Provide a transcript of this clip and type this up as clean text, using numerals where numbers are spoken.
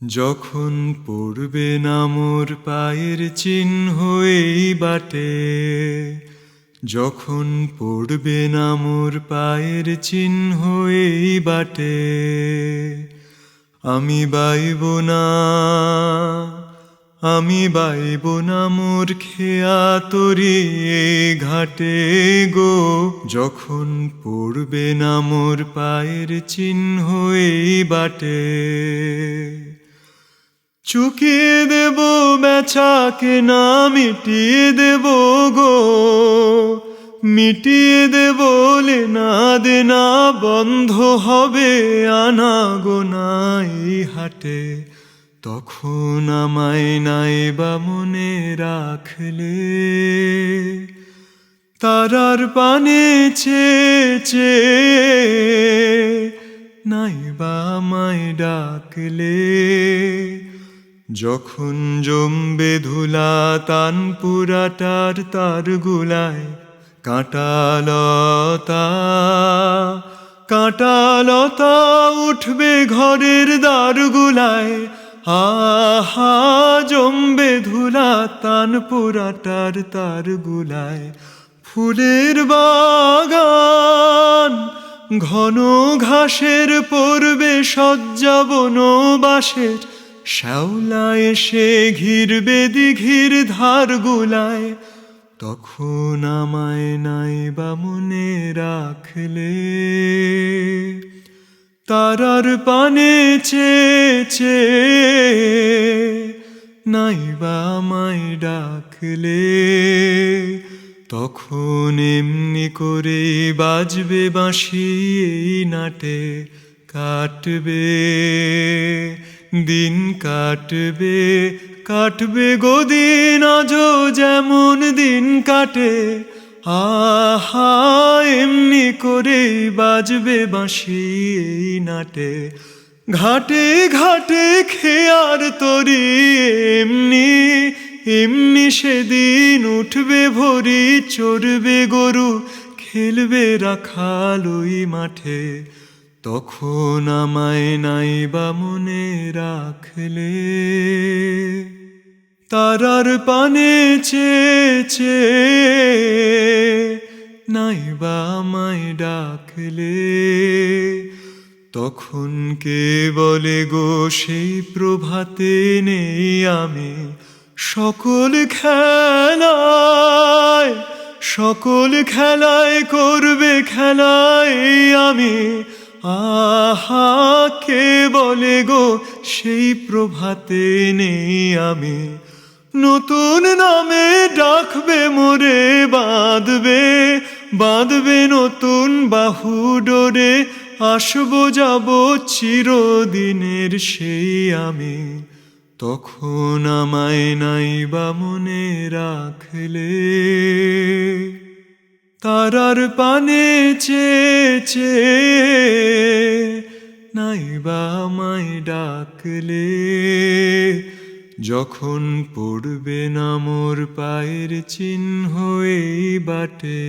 যখন পড়বে না মোর পায়ের চিহ্ন এই বাটে, যখন পড়বে না মোর পায়ের চিহ্ন এই বাটে, আমি বাইব না, আমি বাইব না মোর খেয়া তরি ঘাটে গো। যখন পড়বে না মোর পায়ের চিহ্ন এই বাটে, চুকিয়ে দেব বেচাকে না মিটিয়ে দেব গো, মিটিয়ে দেব লেনা দেনা বন্ধ হবে আনা গোনা এই হাটে। তখন আমায় নাইবা মনে রাখলে, তারার পানে চেয়ে নাইবা আমায় ডাকলে। যখন জমবে ধুলা তান পুরাটার তার গুলায়, কাঁটালতা কাঁটালতা উঠবে ঘরের দ্বারগুলায়। আহা জমবে ধুলা তান পুরাটার তার গুলায়। ফুলের বাগান ঘন ঘাসের পড়বে শয্যা বনবাসের, শ্যাওলা এসে ঘিরবে দিঘির ধার গুলায়। তখন আমায় নাইবা মনে রাখলে, তারার পানে চেয়ে নাইবা আমায় ডাকলে। তখন এমনি করে বাজবে বাঁশি এই নাটে, কাটবে দিন কাটবে, কাটবে গো দিন আজও যেমন দিন কাটে। আহা এমনি করে বাজবে বাঁশি এই নাটে। ঘাটে ঘাটে খেয়ার তরি এমনি এমনি সেদিন উঠবে ভরি, চড়বে গরু খেলবে রাখাল ওই মাঠে। তখন আমায় নাইবা মনে রাখলে, তারার পানে চেয়ে নাইবা আমায় ডাকলে। তখন কে বলে গো সেই প্রভাতে নেই আমি, সকল খেলায় সকল খেলায় করবে খেলায় আমি। আহা কে বলে গো সেই প্রভাতে নেই আমি। নতুন নামে ডাকবে মোরে, বাঁধবে বাঁধবে নতুন বাহু ডোরে। আসবো যাব চিরদিনের সেই আমি। তখন আমায় নাইবা মনে রাখলে, তারার পানে চেয়ে নাইবা আমায় ডাকলে। যখন পড়বে না মোর পায়ের চিহ্ন এই বাটে।